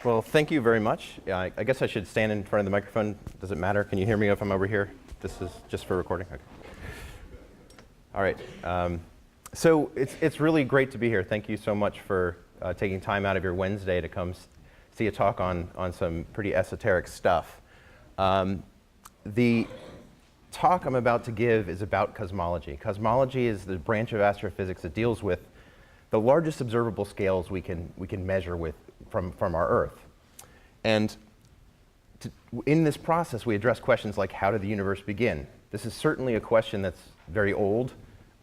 Well, thank you very much. I guess I should stand in front of the microphone. Does it matter? Can you hear me if I'm over here? This is just for recording? Okay. All right. So it's really great to be here. Thank you so much for taking time out of your Wednesday to come see a talk on some pretty esoteric stuff. The talk I'm about to give is about cosmology. Cosmology is the branch of astrophysics that deals with the largest observable scales we can measure with from our Earth. And in this process, we address questions like, how did the universe begin? This is certainly a question that's very old.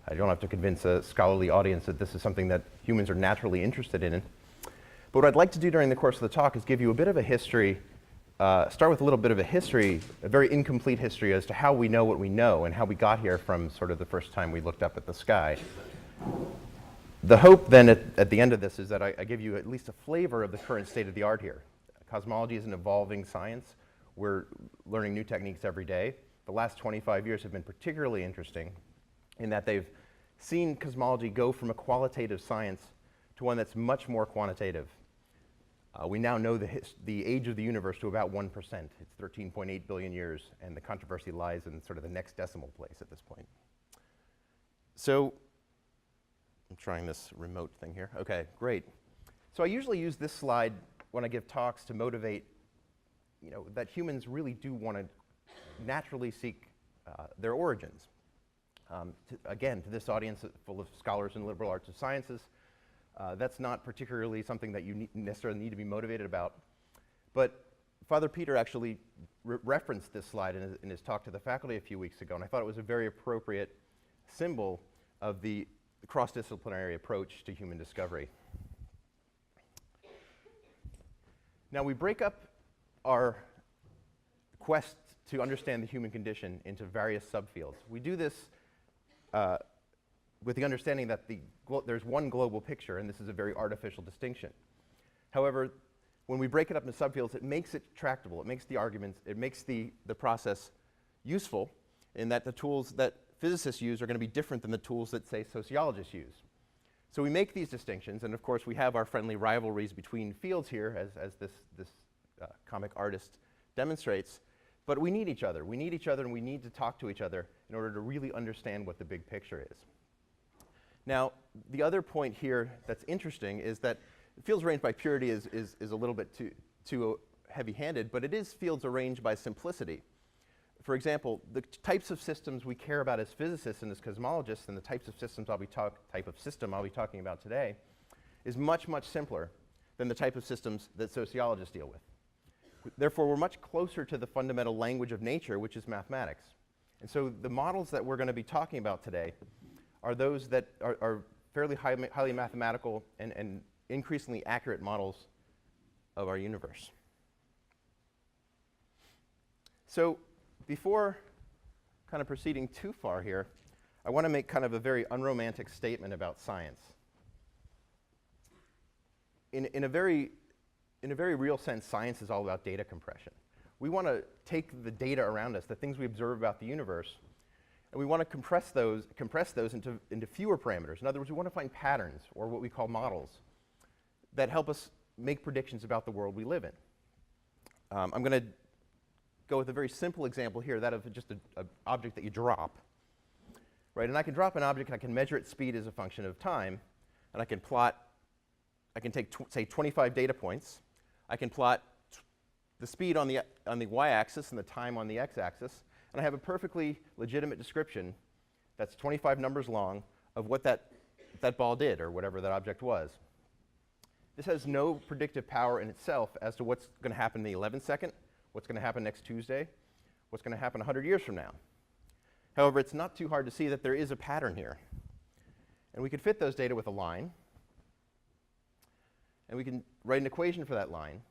I don't have to convince a scholarly audience that this is something that humans are naturally interested in. But what I'd like to do during the course of the talk is give you a bit of a history, start with a little bit of a history, a very incomplete history as to how we know what we know and how we got here from sort of the first time we looked up at the sky. The hope then at the end of this is that I give you at least a flavor of the current state of the art here. Cosmology is an evolving science. We're learning new techniques every day. The last 25 years have been particularly interesting in that they've seen cosmology go from a qualitative science to one that's much more quantitative. We now know the age of the universe to about 1%. It's 13.8 billion years, and the controversy lies in sort of the next decimal place at this point. So I'm trying this remote thing here. Okay, great. So I usually use this slide when I give talks to motivate, that humans really do want to naturally seek their origins. Again, to this audience full of scholars in liberal arts and sciences, that's not particularly something that you necessarily need to be motivated about. But Father Peter actually referenced this slide in his talk to the faculty a few weeks ago, and I thought it was a very appropriate symbol of the cross-disciplinary approach to human discovery. Now, we break up our quest to understand the human condition into various subfields. We do this with the understanding that there's one global picture, and this is a very artificial distinction. However, when we break it up into subfields, it makes it tractable. It makes the arguments, it makes the process useful in that the tools that physicists use are going to be different than the tools that, say, sociologists use. So we make these distinctions, and of course we have our friendly rivalries between fields here, as this comic artist demonstrates, but we need each other. We need each other, and we need to talk to each other in order to really understand what the big picture is. Now, the other point here that's interesting is that fields arranged by purity is a little bit too heavy-handed, but it is fields arranged by simplicity. For example, the types of systems we care about as physicists and as cosmologists, and the types of systems I'll be talking about today, is much, much simpler than the type of systems that sociologists deal with. Therefore, we're much closer to the fundamental language of nature, which is mathematics. And so the models that we're going to be talking about today are those that are fairly highly mathematical and increasingly accurate models of our universe. So before kind of proceeding too far here, I want to make kind of a very unromantic statement about science. In a very real sense, science is all about data compression. We want to take the data around us, the things we observe about the universe, and we want to compress those into fewer parameters. In other words, we want to find patterns, or what we call models, that help us make predictions about the world we live in. I'm going to go with a very simple example here, that of just an object that you drop. Right? And I can drop an object, and I can measure its speed as a function of time, and I can take, say, 25 data points. I can plot the speed on the y-axis and the time on the x-axis, and I have a perfectly legitimate description that's 25 numbers long of what that ball did, or whatever that object was. This has no predictive power in itself as to what's going to happen in the 11th second, what's going to happen next Tuesday, what's going to happen 100 years from now. However, it's not too hard to see that there is a pattern here. And we can fit those data with a line, and we can write an equation for that line.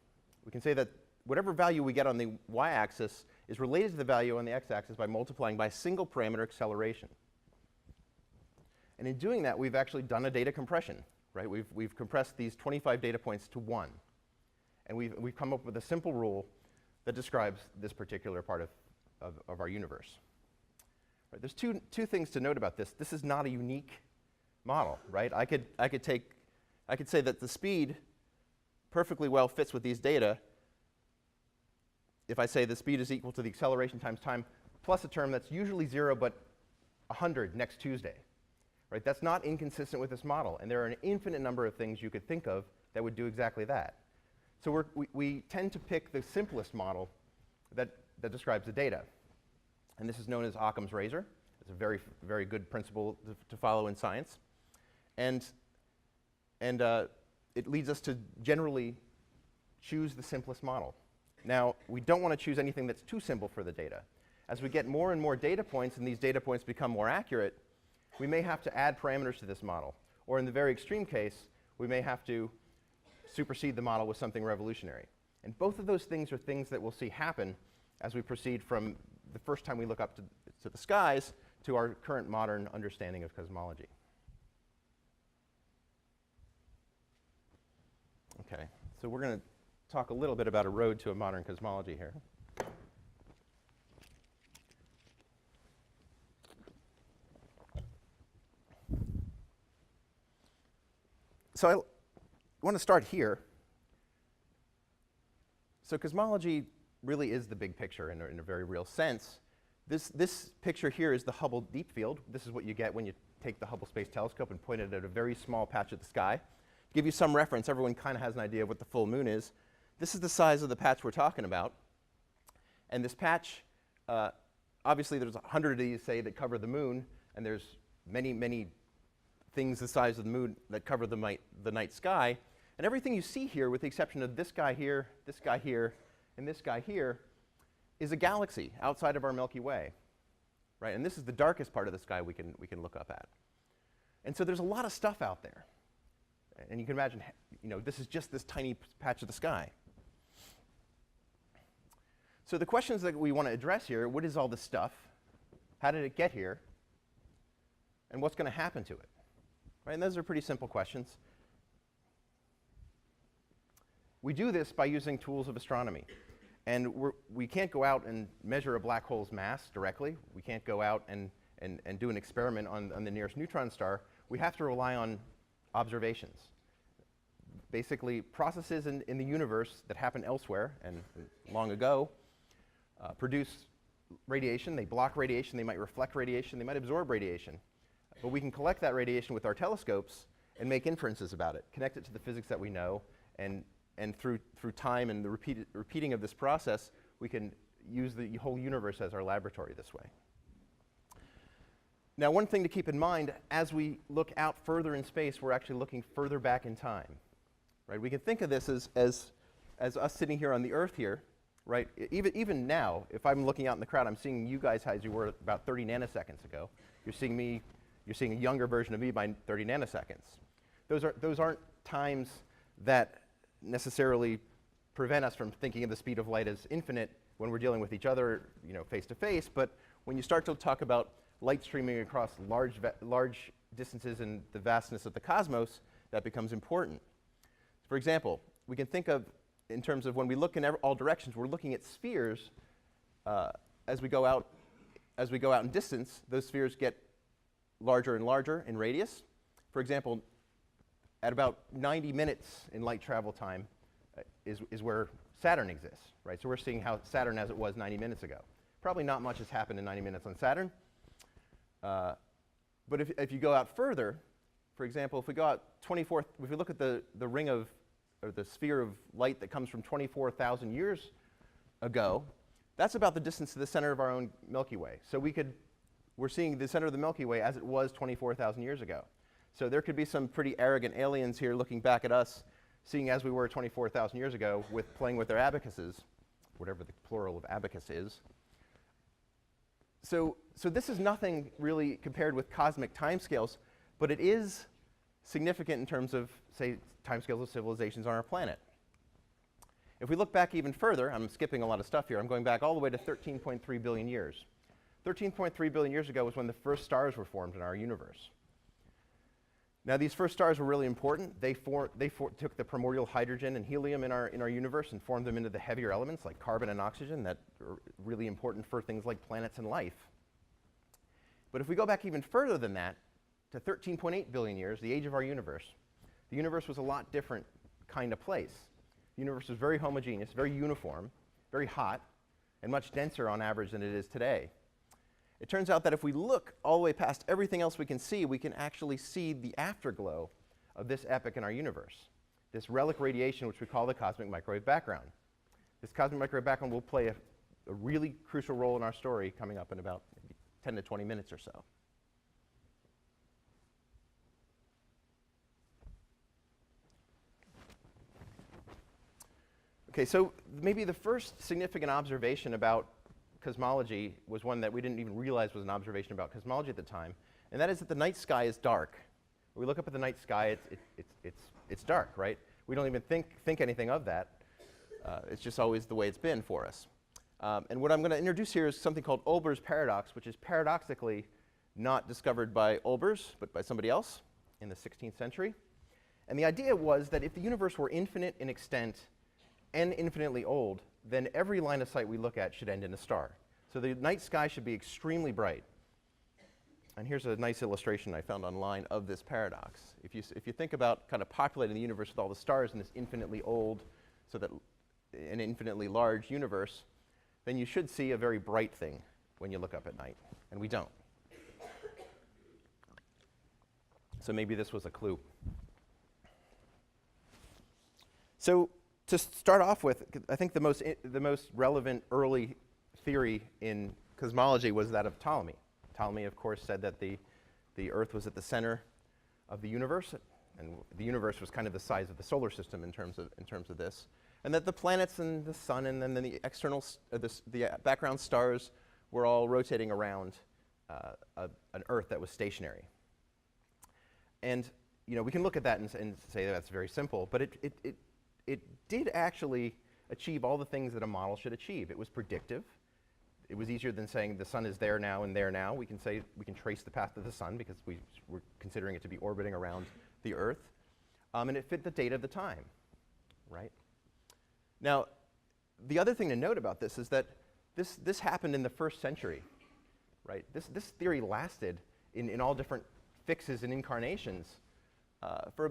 We can say that whatever value we get on the y-axis is related to the value on the x-axis by multiplying by a single parameter acceleration. And in doing that, we've actually done a data compression. Right? We've compressed these 25 data points to 1. And we've come up with a simple rule that describes this particular part of our universe. Right? There's two things to note about this. This is not a unique model, right? I could say that the speed perfectly well fits with these data if I say the speed is equal to the acceleration times time plus a term that's usually 0 but 100 next Tuesday. Right? That's not inconsistent with this model. And there are an infinite number of things you could think of that would do exactly that. So we tend to pick the simplest model that describes the data. And this is known as Occam's razor. It's a very, very good principle to follow in science. And it leads us to generally choose the simplest model. Now, we don't want to choose anything that's too simple for the data. As we get more and more data points and these data points become more accurate, we may have to add parameters to this model. Or in the very extreme case, we may have to supersede the model with something revolutionary. And both of those things are things that we'll see happen as we proceed from the first time we look up to the skies to our current modern understanding of cosmology. OK, so we're going to talk a little bit about a road to a modern cosmology here. So I want to start here. So cosmology really is the big picture in a very real sense. This picture here is the Hubble Deep Field. This is what you get when you take the Hubble Space Telescope and point it at a very small patch of the sky. To give you some reference, everyone kind of has an idea of what the full moon is. This is the size of the patch we're talking about. And this patch, obviously there's 100 of these, say, that cover the moon. And there's many, many things the size of the moon that cover the night sky. And everything you see here, with the exception of this guy here, and this guy here, is a galaxy outside of our Milky Way. Right? And this is the darkest part of the sky we can look up at. And so there's a lot of stuff out there. And you can imagine, this is just this tiny patch of the sky. So the questions that we want to address here, what is all this stuff? How did it get here? And what's going to happen to it? Right? And those are pretty simple questions. We do this by using tools of astronomy. And we can't go out and measure a black hole's mass directly. We can't go out and do an experiment on the nearest neutron star. We have to rely on observations. Basically, processes in the universe that happen elsewhere and long ago produce radiation. They block radiation. They might reflect radiation. They might absorb radiation. But we can collect that radiation with our telescopes and make inferences about it, connect it to the physics that we know, and through time and the repeating of this process, we can use the whole universe as our laboratory this way. Now, one thing to keep in mind, as we look out further in space, we're actually looking further back in time. Right? We can think of this as us sitting here on the Earth here. Right? Even now, if I'm looking out in the crowd, I'm seeing you guys as you were about 30 nanoseconds ago. You're seeing a younger version of me by 30 nanoseconds. Those aren't times that necessarily prevent us from thinking of the speed of light as infinite when we're dealing with each other, face to face. But when you start to talk about light streaming across large distances in the vastness of the cosmos, that becomes important. For example, we can think of, in terms of when we look in all directions, we're looking at spheres. As we go out in distance, those spheres get larger and larger in radius. For example, at about 90 minutes in light travel time is where Saturn exists. Right? So we're seeing how Saturn as it was 90 minutes ago. Probably not much has happened in 90 minutes on Saturn. But if you go out further, for example, if we go out if we look at the ring of, or the sphere of light that comes from 24,000 years ago, that's about the distance to the center of our own Milky Way. So we're seeing the center of the Milky Way as it was 24,000 years ago. So there could be some pretty arrogant aliens here looking back at us, seeing as we were 24,000 years ago, playing with their abacuses, whatever the plural of abacus is. So this is nothing really compared with cosmic timescales, but it is significant in terms of, say, timescales of civilizations on our planet. If we look back even further, I'm skipping a lot of stuff here. I'm going back all the way to 13.3 billion years. 13.3 billion years ago was when the first stars were formed in our universe. Now, these first stars were really important. They took the primordial hydrogen and helium in our universe and formed them into the heavier elements like carbon and oxygen that are really important for things like planets and life. But if we go back even further than that, to 13.8 billion years, the age of our universe, the universe was a lot different kind of place. The universe was very homogeneous, very uniform, very hot, and much denser on average than it is today. It turns out that if we look all the way past everything else we can actually see the afterglow of this epoch in our universe, this relic radiation which we call the cosmic microwave background. This cosmic microwave background will play a really crucial role in our story coming up in about maybe 10 to 20 minutes or so. Okay, so maybe the first significant observation about cosmology was one that we didn't even realize was an observation about cosmology at the time, and that is that the night sky is dark. When we look up at the night sky, it's dark, right? We don't even think anything of that. It's just always the way it's been for us. And what I'm going to introduce here is something called Olbers Paradox, which is paradoxically not discovered by Olbers, but by somebody else in the 16th century. And the idea was that if the universe were infinite in extent and infinitely old, then every line of sight we look at should end in a star. So the night sky should be extremely bright. And here's a nice illustration I found online of this paradox. If you think about kind of populating the universe with all the stars in this infinitely old, so that an infinitely large universe, then you should see a very bright thing when you look up at night, and we don't. So maybe this was a clue. So to start off with, I think the most relevant early theory in cosmology was that of Ptolemy. Ptolemy, of course, said that the Earth was at the center of the universe, and the universe was kind of the size of the solar system in terms of this, and that the planets and the sun and then the external, the background stars were all rotating around an Earth that was stationary. And we can look at that and say that's very simple, but it did actually achieve all the things that a model should achieve. It was predictive. It was easier than saying the sun is there now and there now. We can say we can trace the path of the sun because we're considering it to be orbiting around the Earth. And it fit the data of the time, right? Now, the other thing to note about this is that this happened in the 1st century, right? This theory lasted in all different fixes and incarnations for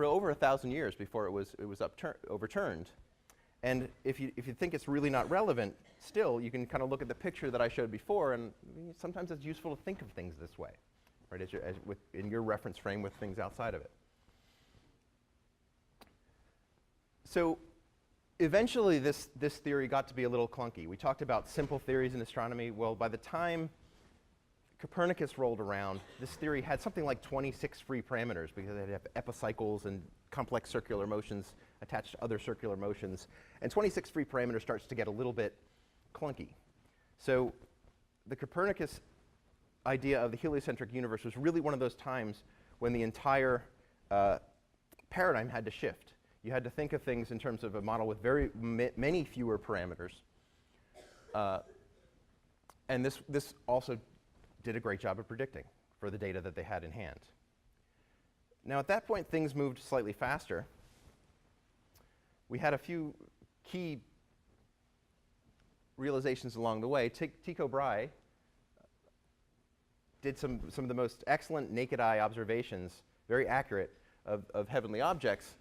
over 1,000 years before it was overturned. And if you think it's really not relevant, still, you can kind of look at the picture that I showed before, and sometimes it's useful to think of things this way, right, in your reference frame with things outside of it. So eventually, this theory got to be a little clunky. We talked about simple theories in astronomy. Well, by the time Copernicus rolled around, this theory had something like 26 free parameters because it had epicycles and complex circular motions attached to other circular motions. And 26 free parameters starts to get a little bit clunky. So the Copernicus idea of the heliocentric universe was really one of those times when the entire paradigm had to shift. You had to think of things in terms of a model with many fewer parameters. And this also did a great job of predicting for the data that they had in hand. Now, at that point, things moved slightly faster. We had a few key realizations along the way. Tycho Brahe did some of the most excellent naked eye observations, very accurate, of heavenly objects,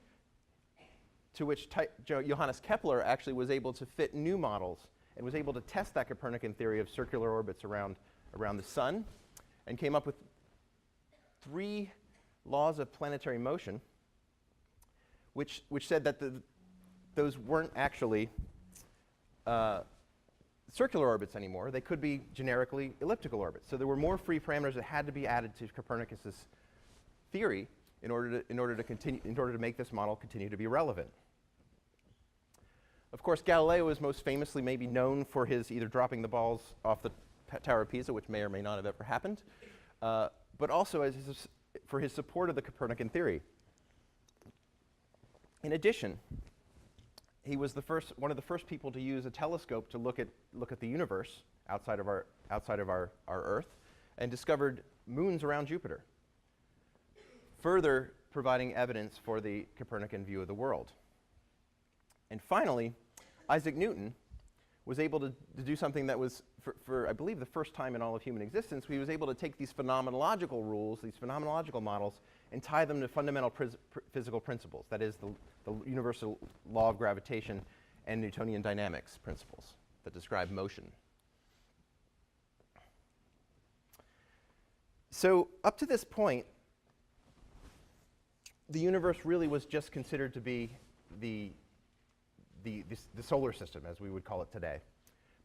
to which Johannes Kepler actually was able to fit new models and was able to test that Copernican theory of circular orbits around the sun, and came up with 3 laws of planetary motion, which said that those weren't actually circular orbits anymore. They could be generically elliptical orbits. So there were more free parameters that had to be added to Copernicus's theory in order to make this model continue to be relevant. Of course, Galileo is most famously maybe known for his either dropping the balls off the Tower of Pisa, which may or may not have ever happened, but also for his support of the Copernican theory. In addition, he was one of the first people to use a telescope to look at the universe outside of our Earth, and discovered moons around Jupiter, further providing evidence for the Copernican view of the world. And finally, Isaac Newton was able to do something that was, for I believe, the first time in all of human existence. He was able to take these phenomenological rules, these phenomenological models, and tie them to fundamental physical principles. That is, the universal law of gravitation and Newtonian dynamics principles that describe motion. So up to this point, the universe really was just considered to be the solar system, as we would call it today.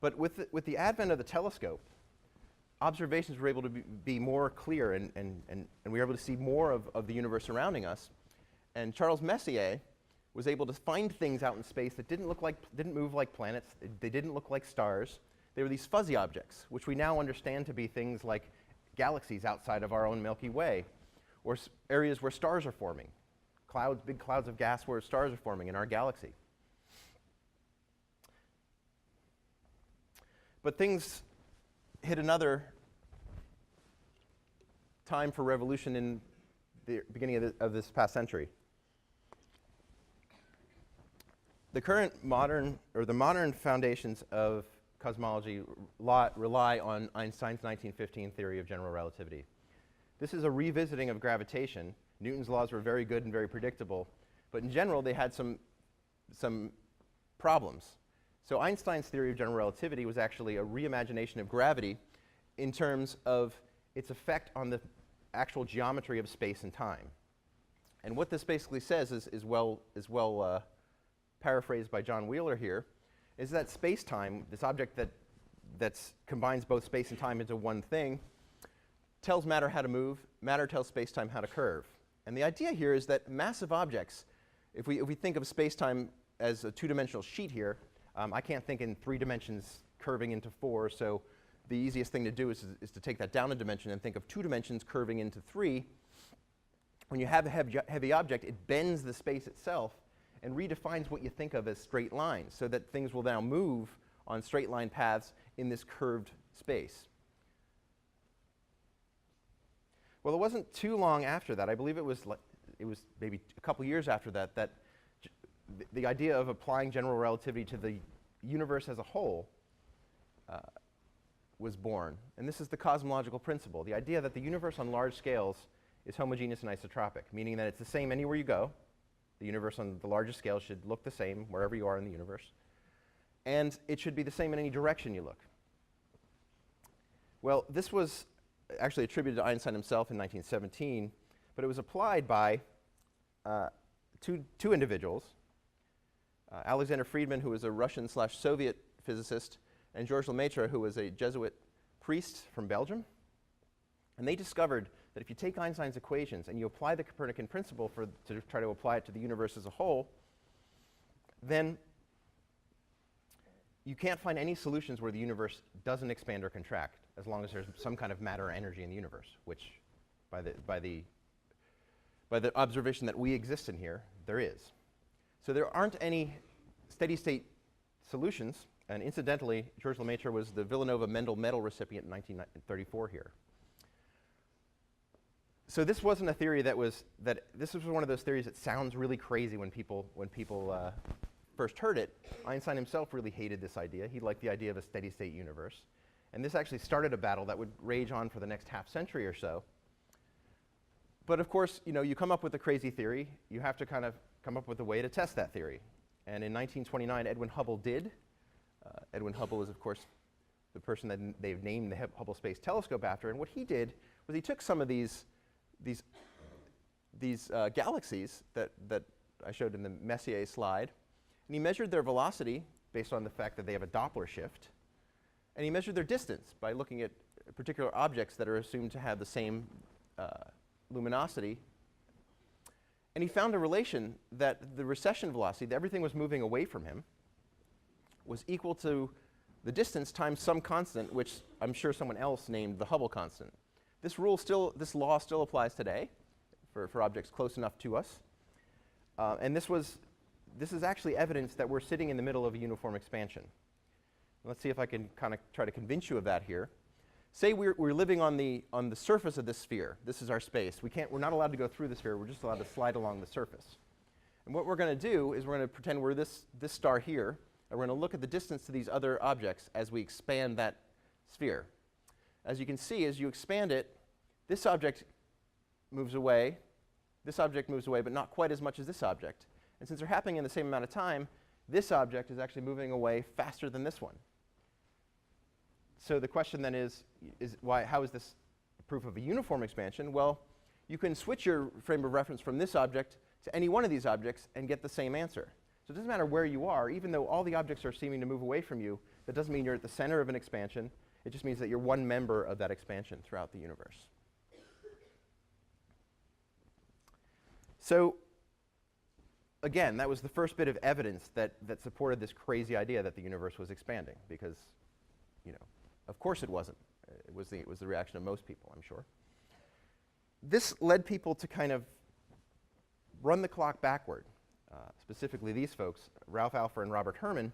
But with the advent of the telescope, observations were able to be more clear, and we were able to see more of the universe surrounding us. And Charles Messier was able to find things out in space that didn't move like planets. They didn't look like stars. They were these fuzzy objects, which we now understand to be things like galaxies outside of our own Milky Way, or areas where stars are forming, big clouds of gas where stars are forming in our galaxy. But things hit another time for revolution in the beginning of this past century. The modern foundations of cosmology rely on Einstein's 1915 theory of general relativity. This is a revisiting of gravitation. Newton's laws were very good and very predictable, but in general they had some problems. So Einstein's theory of general relativity was actually a reimagination of gravity in terms of its effect on the actual geometry of space and time. And what this basically says is well paraphrased by John Wheeler here, is that space-time, this object that combines both space and time into one thing, tells matter how to move, matter tells space-time how to curve. And the idea here is that massive objects, if we think of space-time as a two-dimensional sheet here, I can't think in 3 dimensions curving into 4, so the easiest thing to do is to take that down a dimension and think of 2 dimensions curving into 3. When you have a heavy object, it bends the space itself and redefines what you think of as straight lines, so that things will now move on straight line paths in this curved space. Well, it wasn't too long after that. I believe it was maybe a couple years after that that the idea of applying general relativity to the universe as a whole was born. And this is the cosmological principle, the idea that the universe on large scales is homogeneous and isotropic, meaning that it's the same anywhere you go. The universe on the largest scale should look the same wherever you are in the universe. And it should be the same in any direction you look. Well, this was actually attributed to Einstein himself in 1917, but it was applied by two individuals, Alexander Friedman, who was a Russian/Soviet physicist, and Georges Lemaitre, who was a Jesuit priest from Belgium. And they discovered that if you take Einstein's equations and you apply the Copernican principle to try to apply it to the universe as a whole, then you can't find any solutions where the universe doesn't expand or contract, as long as there's some kind of matter or energy in the universe, which by the observation that we exist in here, there is. So there aren't any steady state solutions. And incidentally, Georges Lemaitre was the Villanova Mendel Medal recipient in 1934 here. So this wasn't a theory this was one of those theories that sounds really crazy when people first heard it. Einstein himself really hated this idea. He liked the idea of a steady state universe. And this actually started a battle that would rage on for the next half century or so. But of course, you come up with a crazy theory, you have to kind of come up with a way to test that theory. And in 1929, Edwin Hubble did. Edwin Hubble is, of course, the person that they've named the Hubble Space Telescope after. And what he did was he took some of these galaxies that I showed in the Messier slide, and he measured their velocity based on the fact that they have a Doppler shift, and he measured their distance by looking at particular objects that are assumed to have the same luminosity. And he found a relation that the recession velocity, that everything was moving away from him, was equal to the distance times some constant, which I'm sure someone else named the Hubble constant. This law still applies today for objects close enough to us. And this is actually evidence that we're sitting in the middle of a uniform expansion. Let's see if I can kind of try to convince you of that here. Say we're living on the surface of this sphere. This is our space. We're not allowed to go through the sphere. We're just allowed to slide along the surface. And what we're going to do is we're going to pretend we're this star here, And we're going to look at the distance to these other objects as we expand that sphere. As you can see, as you expand it, this object moves away, but not quite as much as this object. And since they're happening in the same amount of time, this object is actually moving away faster than this one. So the question then is how is this proof of a uniform expansion? Well, you can switch your frame of reference from this object to any one of these objects and get the same answer. So it doesn't matter where you are, even though all the objects are seeming to move away from you, that doesn't mean you're at the center of an expansion. It just means that you're one member of that expansion throughout the universe. So again, that was the first bit of evidence that supported this crazy idea that the universe was expanding, because, of course it wasn't. It was the reaction of most people, I'm sure. This led people to kind of run the clock backward, specifically these folks, Ralph Alpher and Robert Herman.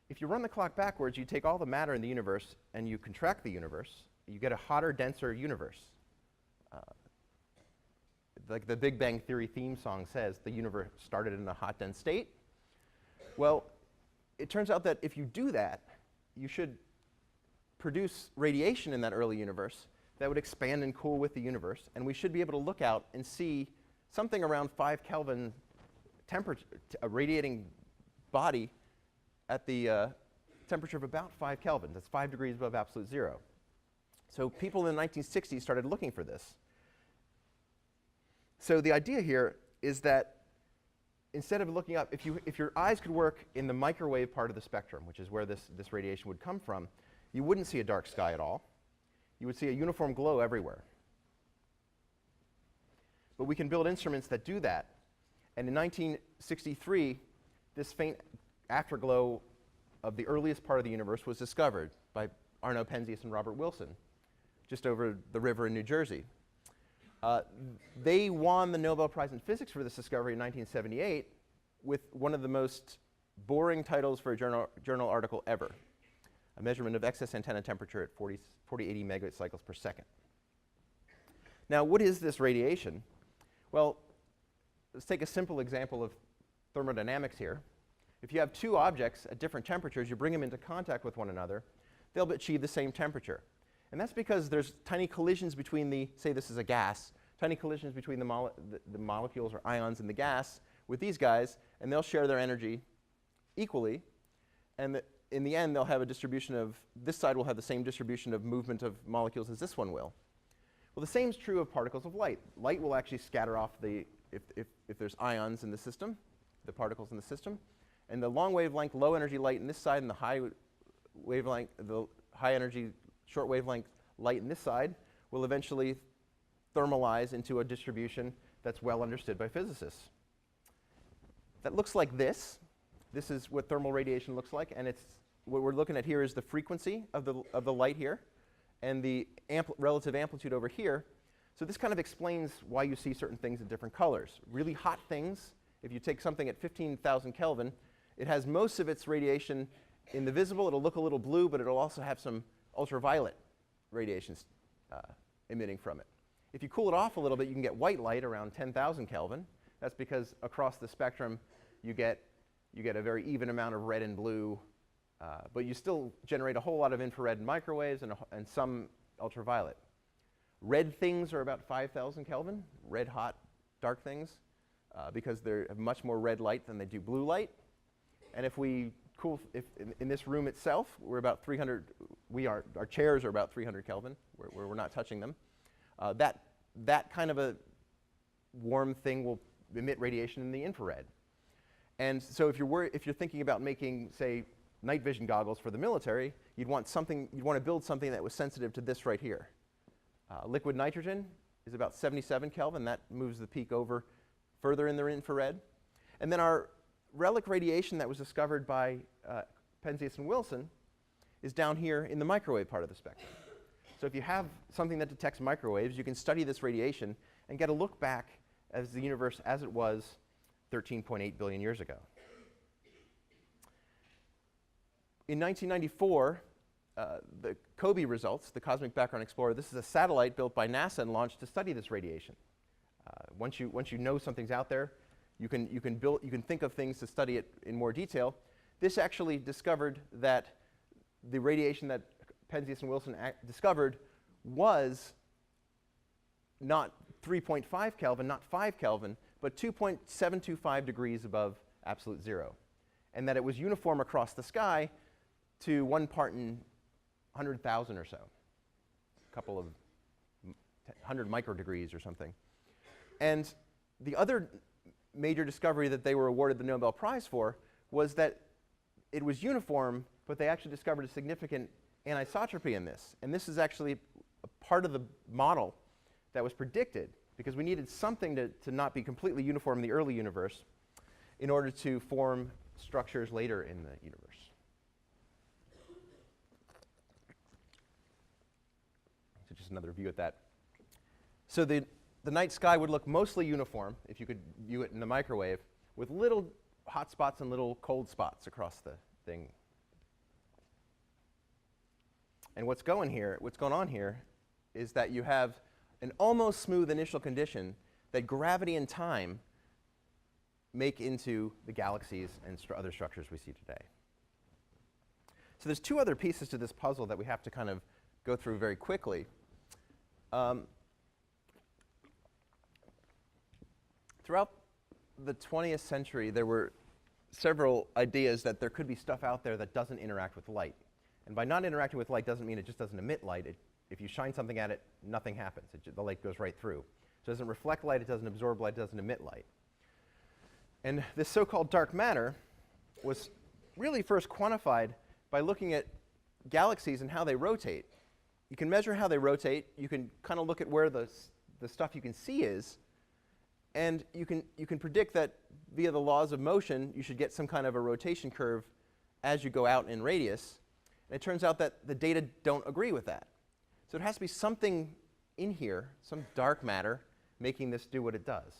If you run the clock backwards, you take all the matter in the universe and you contract the universe, you get a hotter, denser universe. Like the Big Bang Theory theme song says, the universe started in a hot, dense state. Well, it turns out that if you do that, you should produce radiation in that early universe that would expand and cool with the universe, and we should be able to look out and see something around 5 Kelvin temperature, a radiating body at the temperature of about 5 Kelvin. That's 5 degrees above absolute zero. So people in the 1960s started looking for this. So the idea here is that instead of looking up, if your eyes could work in the microwave part of the spectrum, which is where this radiation would come from, you wouldn't see a dark sky at all. You would see a uniform glow everywhere. But we can build instruments that do that. And in 1963, this faint afterglow of the earliest part of the universe was discovered by Arno Penzias and Robert Wilson, just over the river in New Jersey. They won the Nobel Prize in Physics for this discovery in 1978 with one of the most boring titles for a journal article ever, a measurement of excess antenna temperature at 4080 megacycles per second. Now, what is this radiation? Well, let's take a simple example of thermodynamics here. If you have two objects at different temperatures, you bring them into contact with one another, they'll achieve the same temperature. And that's because there's tiny collisions between say this is a gas, tiny collisions between the molecules or ions in the gas with these guys, and they'll share their energy equally. And in the end, they'll have a distribution of, this side will have the same distribution of movement of molecules as this one will. Well, the same is true of particles of light. Light will actually scatter off if there's ions in the system, the particles in the system. And the long wavelength, low energy light in this side and the high wavelength, the high energy, short wavelength light in this side will eventually thermalize into a distribution that's well understood by physicists. That looks like this. This is what thermal radiation looks like, and what we're looking at here is the frequency of the light here and the relative amplitude over here. So this kind of explains why you see certain things in different colors. Really hot things, if you take something at 15,000 Kelvin, it has most of its radiation in the visible. It'll look a little blue, but it'll also have some ultraviolet radiations emitting from it. If you cool it off a little bit, you can get white light around 10,000 Kelvin. That's because across the spectrum, you get a very even amount of red and blue, but you still generate a whole lot of infrared microwaves and some ultraviolet. Red things are about 5,000 Kelvin, red hot dark things, because they have much more red light than they do blue light. And if we cool, in this room itself, we're about 300, our chairs are about 300 Kelvin, where we're not touching them. That kind of a warm thing will emit radiation in the infrared. And so if you're thinking about making, say, night vision goggles for the military, you'd want to build something that was sensitive to this right here. Liquid nitrogen is about 77 Kelvin. That moves the peak over further in the infrared. And then our relic radiation that was discovered by Penzias and Wilson is down here in the microwave part of the spectrum. So if you have something that detects microwaves, you can study this radiation and get a look back at the universe as it was 13.8 billion years ago. In 1994, the COBE results, the Cosmic Background Explorer, this is a satellite built by NASA and launched to study this radiation. Once you know something's out there, you can think of things to study it in more detail. this actually discovered that the radiation that Penzias and Wilson discovered was not 3.5 Kelvin, not 5 Kelvin, but 2.725 degrees above absolute zero. And that it was uniform across the sky to 1 part in 100,000 or so, a couple of 100 microdegrees or something. And the other major discovery that they were awarded the Nobel Prize for was that it was uniform, but they actually discovered a significant anisotropy in this. And this is actually a part of the model that was predicted, because we needed something to not be completely uniform in the early universe in order to form structures later in the universe. So just another view at that. So the night sky would look mostly uniform, if you could view it in the microwave, with little hot spots and little cold spots across the thing. And what's going on here is that you have an almost smooth initial condition that gravity and time make into the galaxies and other structures we see today. So there's two other pieces to this puzzle that we have to kind of go through very quickly. Throughout the 20th century, there were several ideas that there could be stuff out there that doesn't interact with light. And by not interacting with light doesn't mean it just doesn't emit light. If you shine something at it, nothing happens. The light goes right through. So it doesn't reflect light, it doesn't absorb light, it doesn't emit light. And this so-called dark matter was really first quantified by looking at galaxies and how they rotate. You can measure how they rotate. You can kind of look at where the stuff you can see is. And you can predict that via the laws of motion, you should get some kind of a rotation curve as you go out in radius. And it turns out that the data don't agree with that. So it has to be something in here, some dark matter, making this do what it does.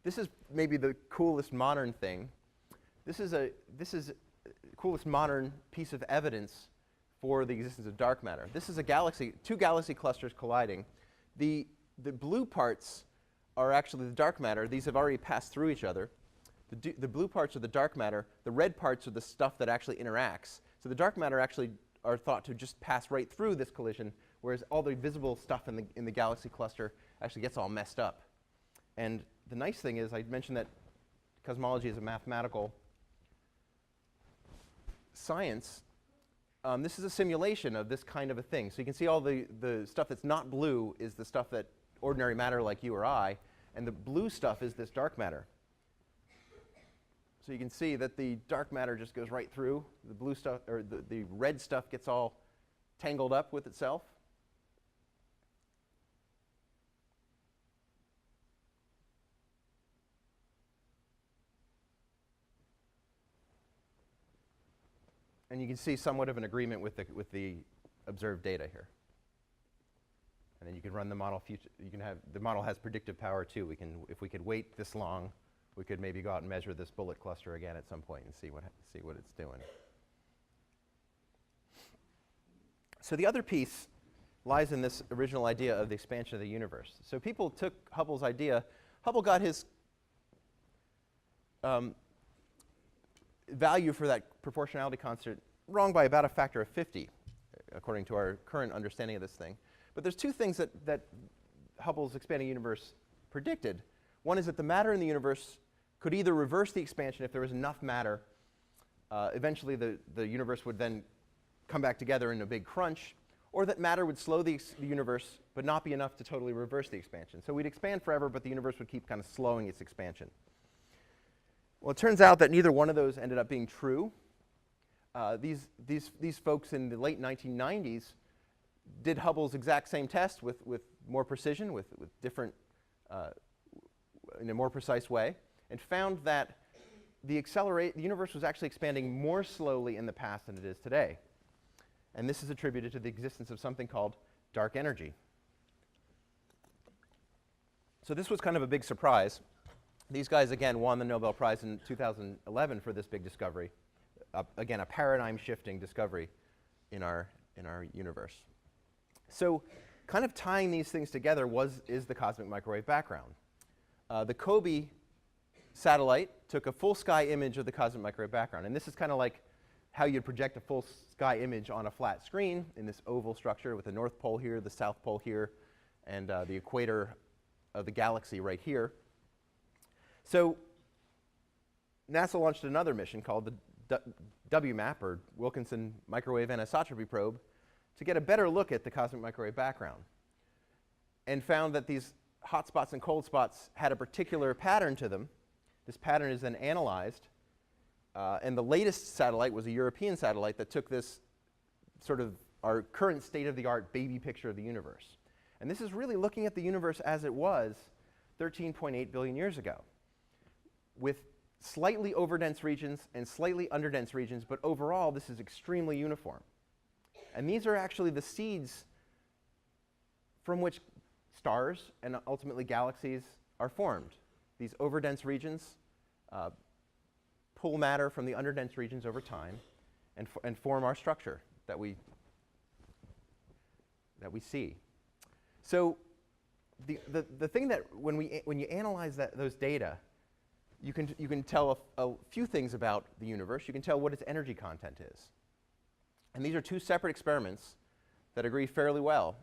This is maybe the coolest modern thing. This is the coolest modern piece of evidence for the existence of dark matter. This is a galaxy, two galaxy clusters colliding. The blue parts are actually the dark matter. These have already passed through each other. The blue parts are the dark matter. The red parts are the stuff that actually interacts. So the dark matter actually are thought to just pass right through this collision, whereas all the visible stuff in the galaxy cluster actually gets all messed up. And the nice thing is, I mentioned that cosmology is a mathematical science. This is a simulation of this kind of a thing. So you can see all the stuff that's not blue is the stuff that ordinary matter like you or I, and the blue stuff is this dark matter. So you can see that the dark matter just goes right through. The blue stuff, or the red stuff gets all tangled up with itself. And you can see somewhat of an agreement with the observed data here. And then you can run the model. The model has predictive power too. If we could wait this long, we could maybe go out and measure this bullet cluster again at some point and see what it's doing. So the other piece lies in this original idea of the expansion of the universe. So people took Hubble's idea. Hubble got his value for that proportionality constant wrong by about a factor of 50, according to our current understanding of this thing. But there's two things that Hubble's expanding universe predicted. One is that the matter in the universe could either reverse the expansion if there was enough matter. Eventually, the universe would then come back together in a big crunch, or that matter would slow the universe, but not be enough to totally reverse the expansion. So we'd expand forever, but the universe would keep kind of slowing its expansion. Well, it turns out that neither one of those ended up being true. These folks in the late 1990s did Hubble's exact same test with more precision, with different, in a more precise way, and found that the universe was actually expanding more slowly in the past than it is today. And this is attributed to the existence of something called dark energy. So this was kind of a big surprise. These guys, again, won the Nobel Prize in 2011 for this big discovery. Again, a paradigm-shifting discovery in our universe. So kind of tying these things together is the cosmic microwave background. The COBE satellite took a full sky image of the cosmic microwave background. And this is kind of like how you'd project a full sky image on a flat screen in this oval structure with the North Pole here, the South Pole here, and the equator of the galaxy right here. So NASA launched another mission called the WMAP, or Wilkinson Microwave Anisotropy Probe, to get a better look at the cosmic microwave background, and found that these hot spots and cold spots had a particular pattern to them. This pattern is then analyzed, and the latest satellite was a European satellite that took this sort of our current state-of-the-art baby picture of the universe. And this is really looking at the universe as it was 13.8 billion years ago, with slightly overdense regions and slightly underdense regions, but overall this is extremely uniform. And these are actually the seeds from which stars and ultimately galaxies are formed. These overdense regions pull matter from the underdense regions over time and form our structure that we see. So the thing that when you analyze those data, you can tell a few things about the universe. You can tell what its energy content is. And these are two separate experiments that agree fairly well.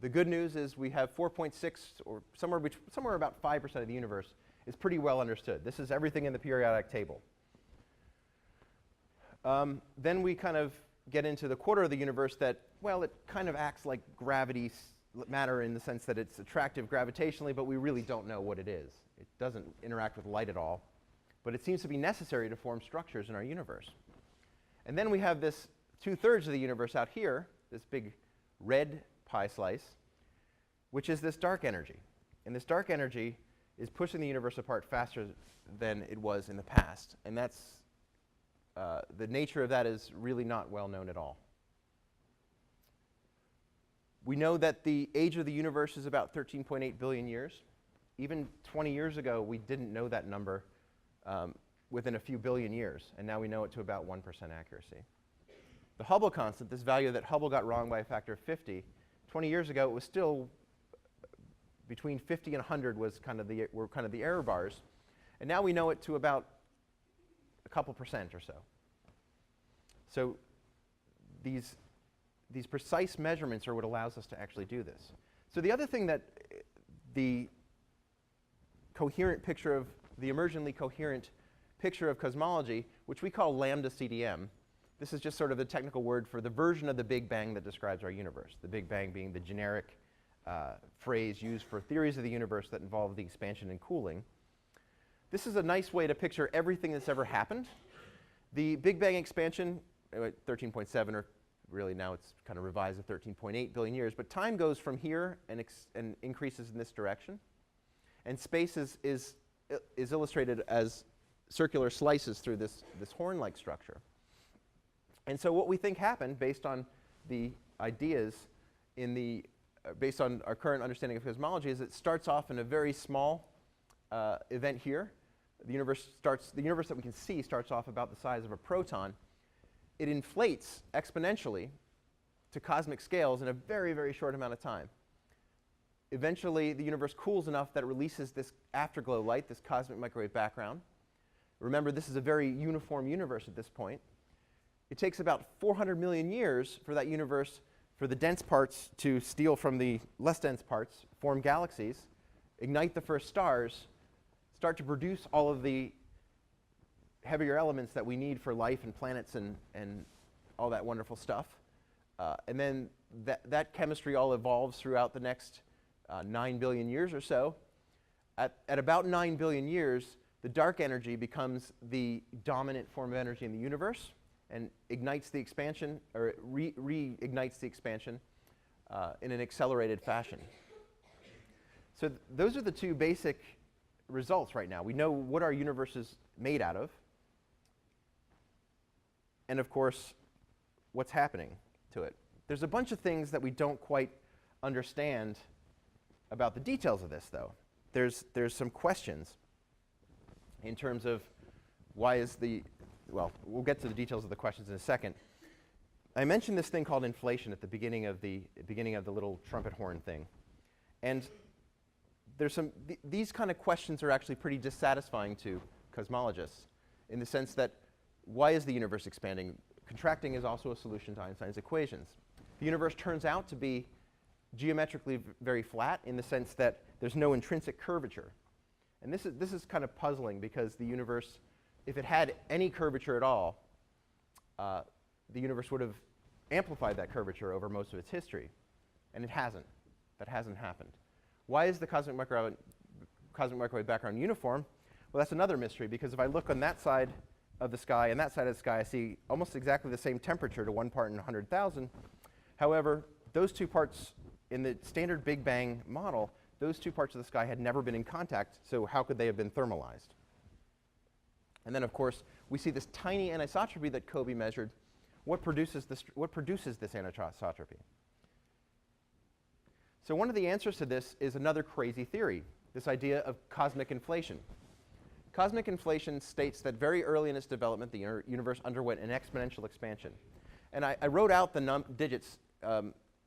The good news is we have 4.6, or somewhere about 5% of the universe is pretty well understood. This is everything in the periodic table. Then we kind of get into the quarter of the universe that, well, it kind of acts like gravity matter in the sense that it's attractive gravitationally, but we really don't know what it is. It doesn't interact with light at all, but it seems to be necessary to form structures in our universe. And then we have this 2/3 of the universe out here, this big red pie slice, which is this dark energy. And this dark energy is pushing the universe apart faster than it was in the past. And that's the nature of that is really not well known at all. We know that the age of the universe is about 13.8 billion years. Even 20 years ago, we didn't know that number within a few billion years, and now we know it to about 1% accuracy. The Hubble constant, this value that Hubble got wrong by a factor of 50, 20 years ago it was still between 50 and 100 were kind of the error bars, and now we know it to about a couple percent or so. So these precise measurements are what allows us to actually do this. So the other thing that the coherent picture of the emergently coherent picture of cosmology, which we call lambda CDM, this is just sort of the technical word for the version of the Big Bang that describes our universe. The Big Bang being the generic phrase used for theories of the universe that involve the expansion and cooling. This is a nice way to picture everything that's ever happened. The Big Bang expansion, 13.7, or really now it's kind of revised to 13.8 billion years, but time goes from here and increases in this direction. And space is illustrated as circular slices through this horn-like structure. And so what we think happened, based on the ideas based on our current understanding of cosmology, is it starts off in a very small event here. The universe that we can see starts off about the size of a proton. It inflates exponentially to cosmic scales in a very, very short amount of time. Eventually, the universe cools enough that it releases this afterglow light, this cosmic microwave background. Remember, this is a very uniform universe at this point. It takes about 400 million years for that universe, for the dense parts to steal from the less dense parts, form galaxies, ignite the first stars, start to produce all of the heavier elements that we need for life and planets and all that wonderful stuff. And then that chemistry all evolves throughout the next 9 billion years or so. At about 9 billion years, the dark energy becomes the dominant form of energy in the universe and ignites the expansion, or reignites the expansion in an accelerated fashion. So those are the two basic results right now. We know what our universe is made out of, and of course, what's happening to it. There's a bunch of things that we don't quite understand about the details of this, though. There's some questions in terms of why is well, we'll get to the details of the questions in a second. I mentioned this thing called inflation at the beginning of the little trumpet horn thing. And these kind of questions are actually pretty dissatisfying to cosmologists in the sense that why is the universe expanding? Contracting is also a solution to Einstein's equations. The universe turns out to be geometrically very flat in the sense that there's no intrinsic curvature. And this is kind of puzzling because the universe, if it had any curvature at all, the universe would have amplified that curvature over most of its history. And it hasn't. That hasn't happened. Why is the cosmic microwave background uniform? Well, that's another mystery, because if I look on that side of the sky and that side of the sky, I see almost exactly the same temperature to 1 part in 100,000. However, those two parts in the standard Big Bang model, those two parts of the sky had never been in contact, so how could they have been thermalized? And then, of course, we see this tiny anisotropy that Kobe measured. What produces this anisotropy? So one of the answers to this is another crazy theory, this idea of cosmic inflation. Cosmic inflation states that very early in its development, the universe underwent an exponential expansion. And I wrote out the digits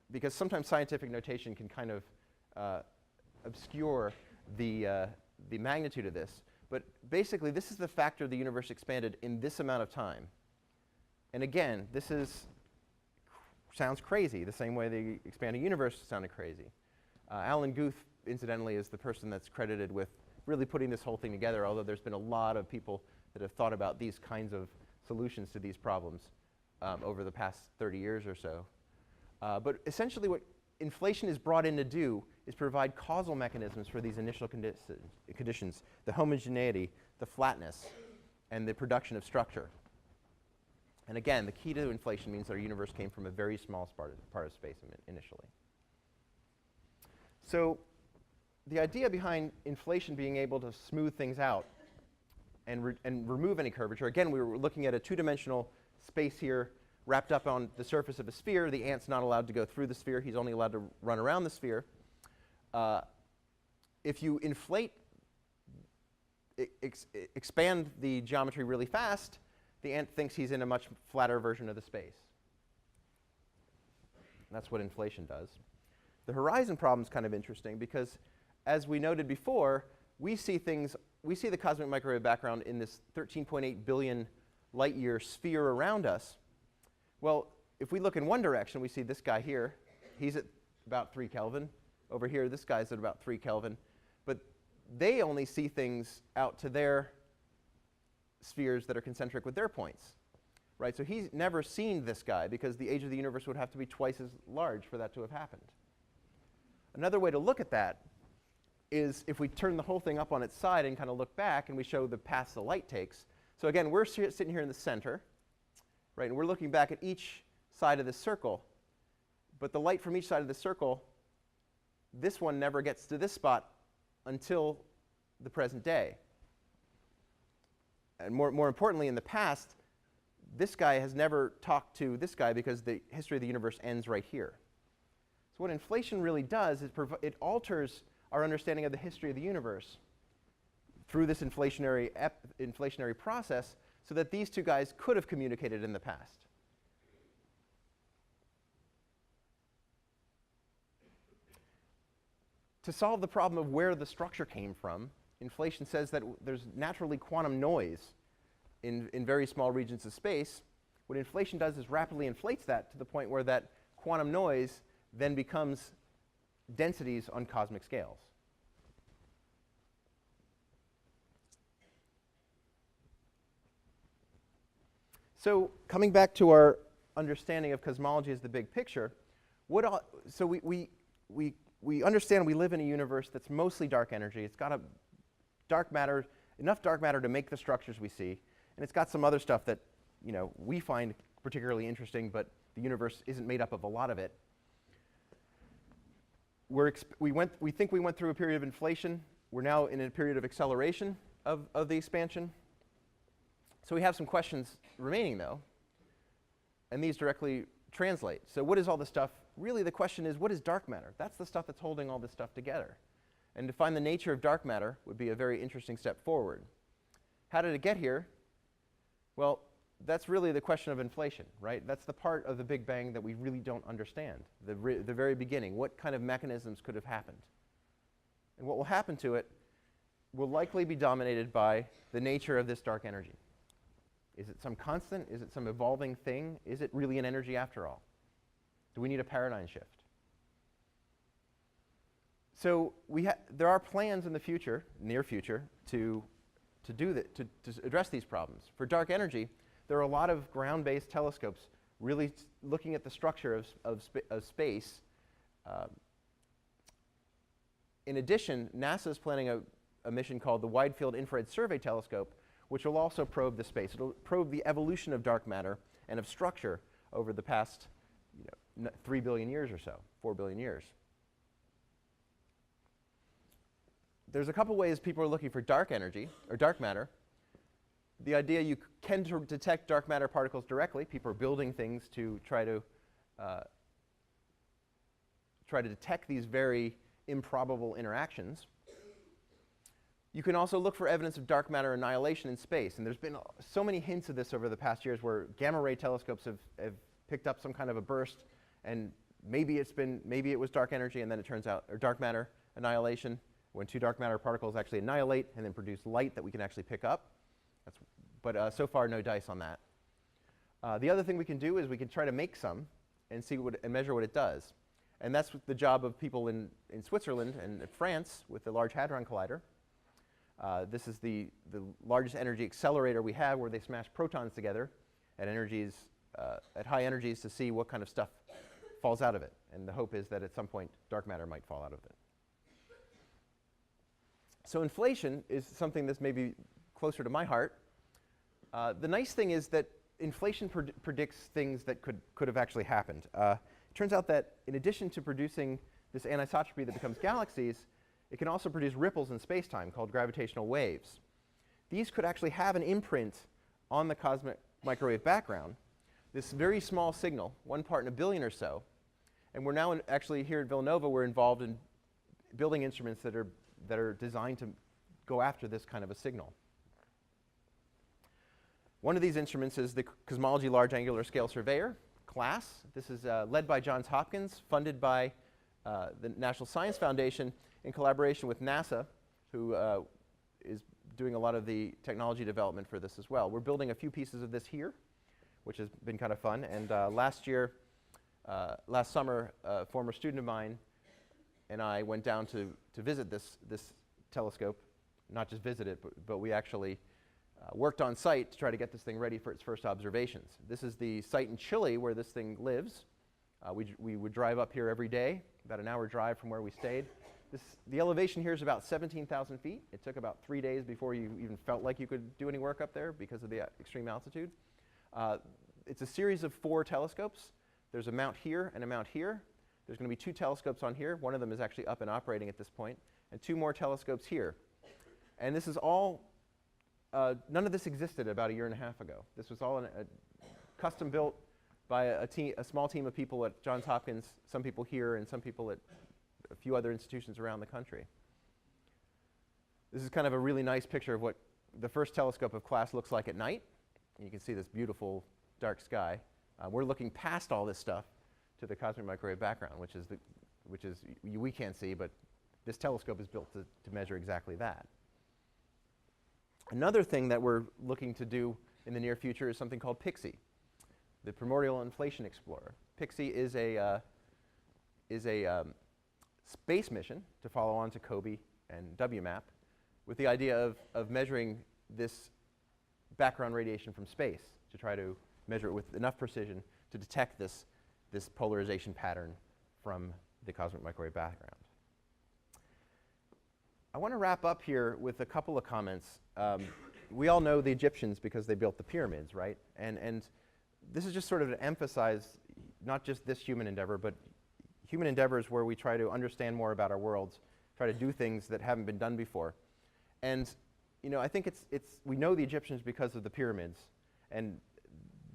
because sometimes scientific notation can kind of obscure the magnitude of this. But basically, this is the factor the universe expanded in this amount of time. And again, sounds crazy, the same way the expanding universe sounded crazy. Alan Guth, incidentally, is the person that's credited with really putting this whole thing together, although there's been a lot of people that have thought about these kinds of solutions to these problems over the past 30 years or so. But essentially what inflation is brought in to do is provide causal mechanisms for these initial conditions, the homogeneity, the flatness, and the production of structure. And again, the key to inflation means that our universe came from a very small part of space initially. So the idea behind inflation being able to smooth things out and remove any curvature, again, we were looking at a two-dimensional space here wrapped up on the surface of a sphere. The ant's not allowed to go through the sphere. He's only allowed to run around the sphere. If you expand the geometry really fast, the ant thinks he's in a much flatter version of the space. That's what inflation does. The horizon problem is kind of interesting because, as we noted before, we see the cosmic microwave background in this 13.8 billion light-year sphere around us. Well, if we look in one direction, we see this guy here. He's at about 3 Kelvin. Over here, this guy's at about 3 Kelvin. But they only see things out to their spheres that are concentric with their points. Right? So he's never seen this guy because the age of the universe would have to be twice as large for that to have happened. Another way to look at that is if we turn the whole thing up on its side and kind of look back and we show the paths the light takes. So again, we're sitting here in the center, right? And we're looking back at each side of the circle. But the light from each side of the circle, this one never gets to this spot until the present day. And more importantly, in the past, this guy has never talked to this guy because the history of the universe ends right here. So what inflation really does is it alters our understanding of the history of the universe through this inflationary process so that these two guys could have communicated in the past. To solve the problem of where the structure came from, inflation says that there's naturally quantum noise in very small regions of space. What inflation does is rapidly inflates that to the point where that quantum noise then becomes densities on cosmic scales. So coming back to our understanding of cosmology as the big picture, so we understand we live in a universe that's mostly dark energy. It's got enough dark matter to make the structures we see, and it's got some other stuff that we find particularly interesting, but the universe isn't made up of a lot of it. We think we went through a period of inflation. We're now in a period of acceleration of the expansion. So we have some questions remaining, though, and these directly translate. So what is all this stuff? Really, the question is, what is dark matter? That's the stuff that's holding all this stuff together. And to find the nature of dark matter would be a very interesting step forward. How did it get here? Well, that's really the question of inflation, right? That's the part of the Big Bang that we really don't understand, the very beginning. What kind of mechanisms could have happened? And what will happen to it will likely be dominated by the nature of this dark energy. Is it some constant? Is it some evolving thing? Is it really an energy after all? Do we need a paradigm shift? So there are plans in the future, near future, to address these problems. For dark energy, there are a lot of ground-based telescopes really looking at the structure of space. In addition, NASA is planning a mission called the Wide Field Infrared Survey Telescope, which will also probe the space. It'll probe the evolution of dark matter and of structure over the past 3 billion years or so, 4 billion years. There's a couple ways people are looking for dark energy, or dark matter. The idea you can detect dark matter particles directly. People are building things to try to detect these very improbable interactions. You can also look for evidence of dark matter annihilation in space. And there's been so many hints of this over the past years where gamma ray telescopes have picked up some kind of a burst, and maybe it was dark energy, and then it turns out, or dark matter annihilation, when two dark matter particles actually annihilate and then produce light that we can actually pick up. But so far, no dice on that. The other thing we can do is we can try to make some and measure what it does. And that's the job of people in Switzerland and France with the Large Hadron Collider. This is the largest energy accelerator we have, where they smash protons together at high energies to see what kind of stuff falls out of it. And the hope is that at some point, dark matter might fall out of it. So inflation is something that's maybe closer to my heart. The nice thing is that inflation predicts things that could have actually happened. It turns out that in addition to producing this anisotropy that becomes galaxies, it can also produce ripples in space-time called gravitational waves. These could actually have an imprint on the cosmic microwave background, this very small signal, 1 part in a billion or so. And we're now actually here at Villanova, we're involved in building instruments that are designed to go after this kind of a signal. One of these instruments is the Cosmology Large Angular Scale Surveyor, CLASS. This is led by Johns Hopkins, funded by the National Science Foundation in collaboration with NASA, who is doing a lot of the technology development for this as well. We're building a few pieces of this here, which has been kind of fun. And last summer, a former student of mine and I went down to visit this telescope. Not just visit it, but we actually worked on site to try to get this thing ready for its first observations. This is the site in Chile where this thing lives. We would drive up here every day, about an hour drive from where we stayed. The elevation here is about 17,000 feet. It took about 3 days before you even felt like you could do any work up there because of the extreme altitude. It's a series of 4 telescopes. There's a mount here and a mount here. There's going to be 2 telescopes on here. One of them is actually up and operating at this point, and 2 more telescopes here. And this is all, none of this existed about a year and a half ago. This was all custom built by a small team of people at Johns Hopkins, some people here, and some people at a few other institutions around the country. This is kind of a really nice picture of what the first telescope of CLASS looks like at night. And you can see this beautiful dark sky. We're looking past all this stuff to the cosmic microwave background, which we can't see, but this telescope is built to measure exactly that. Another thing that we're looking to do in the near future is something called PIXI, the Primordial Inflation Explorer. PIXI is a space mission to follow on to COBE and WMAP, with the idea of measuring this background radiation from space to try to measure it with enough precision to detect this polarization pattern from the cosmic microwave background. I want to wrap up here with a couple of comments. We all know the Egyptians because they built the pyramids, right? And this is just sort of to emphasize not just this human endeavor, but human endeavors where we try to understand more about our worlds, try to do things that haven't been done before. And I think we know the Egyptians because of the pyramids, and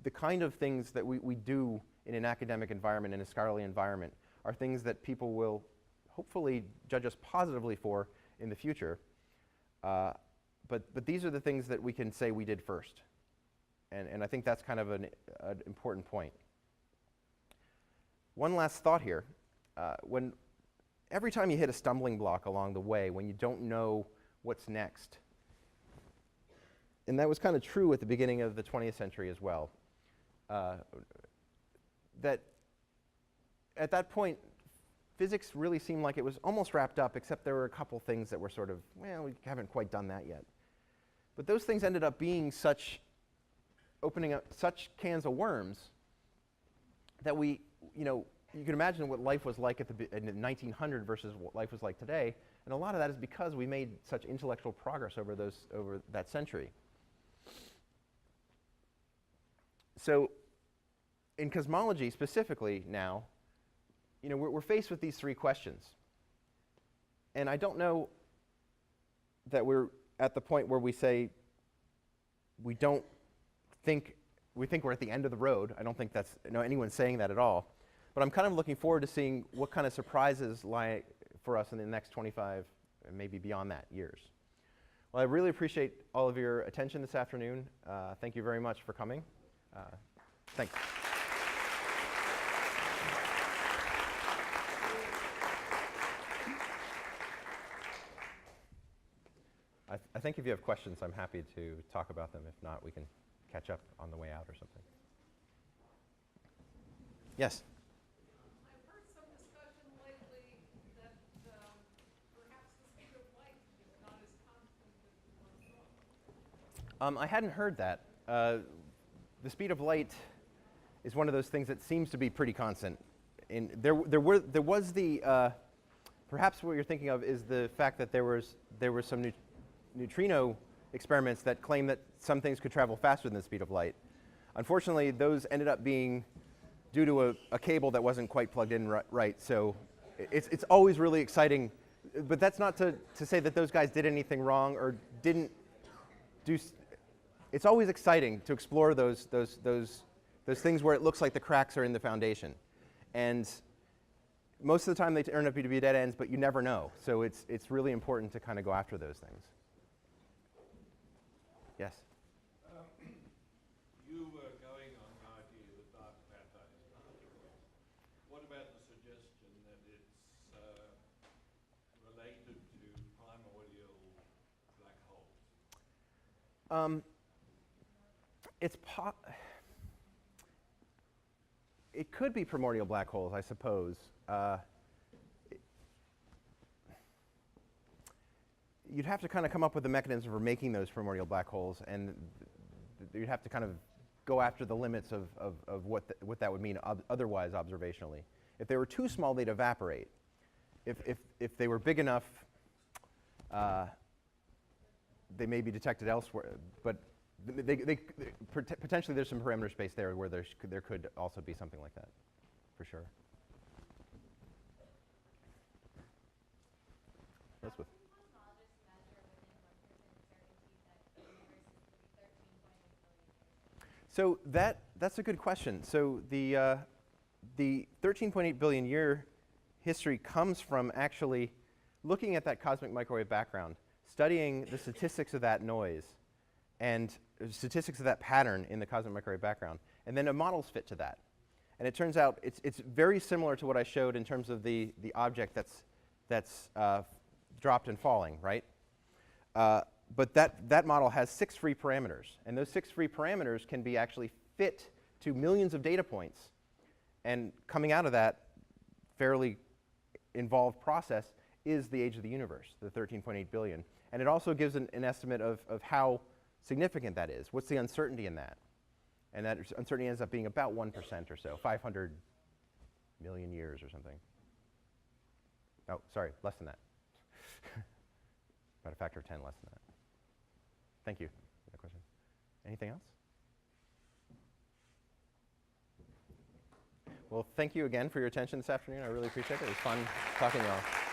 the kind of things that we do in an academic environment, in a scholarly environment, are things that people will hopefully judge us positively for in the future. But these are the things that we can say we did first. And I think that's kind of an important point. One last thought here. When every time you hit a stumbling block along the way, when you don't know what's next, and that was kind of true at the beginning of the 20th century as well, that at that point, physics really seemed like it was almost wrapped up, except there were a couple things that were sort of, well, we haven't quite done that yet. But those things ended up being opening up such cans of worms that you can imagine what life was like in 1900 versus what life was like today. And a lot of that is because we made such intellectual progress over that century. So in cosmology specifically now, we're faced with these three questions. And I don't know that we're at the point where we say we think we're at the end of the road. I don't think that's anyone's saying that at all. But I'm kind of looking forward to seeing what kind of surprises lie for us in the next 25, and maybe beyond that, years. Well, I really appreciate all of your attention this afternoon. Thank you very much for coming. Thanks. I think if you have questions, I'm happy to talk about them. If not, we can catch up on the way out or something. Yes? I've heard some discussion lately that perhaps the speed of light is not as constant as we once thought. I hadn't heard that. The speed of light is one of those things that seems to be pretty constant. There was the perhaps what you're thinking of is the fact that there was some neutrino experiments that claim that some things could travel faster than the speed of light. Unfortunately, those ended up being due to a cable that wasn't quite plugged in right. So it's always really exciting. But that's not to say that those guys did anything wrong or didn't do. It's always exciting to explore those things where it looks like the cracks are in the foundation. And most of the time they turn up to be dead ends, but you never know. So it's really important to kind of go after those things. Yes? You were going on the idea that dark matter is particles. What about the suggestion that it's related to primordial black holes? It could be primordial black holes, I suppose. You'd have to kind of come up with a mechanism for making those primordial black holes, and you'd have to kind of go after the limits of what that would mean otherwise observationally. If they were too small, they'd evaporate. If they were big enough, they may be detected elsewhere. But potentially there's some parameter space there where there could also be something like that, for sure. Elizabeth. So that's a good question. So the 13.8 billion year history comes from actually looking at that cosmic microwave background, studying the statistics of that noise and statistics of that pattern in the cosmic microwave background, and then a models fit to that. And it turns out it's very similar to what I showed in terms of the object that's dropped and falling, right? But that model has 6 free parameters. And those 6 free parameters can be actually fit to millions of data points. And coming out of that fairly involved process is the age of the universe, the 13.8 billion. And it also gives an estimate of how significant that is. What's the uncertainty in that? And that uncertainty ends up being about 1% or so, 500 million years or something. Oh, sorry, less than that. About a factor of 10 less than that. Thank you for that question. Anything else? Well, thank you again for your attention this afternoon. I really appreciate it. It was fun talking to you all.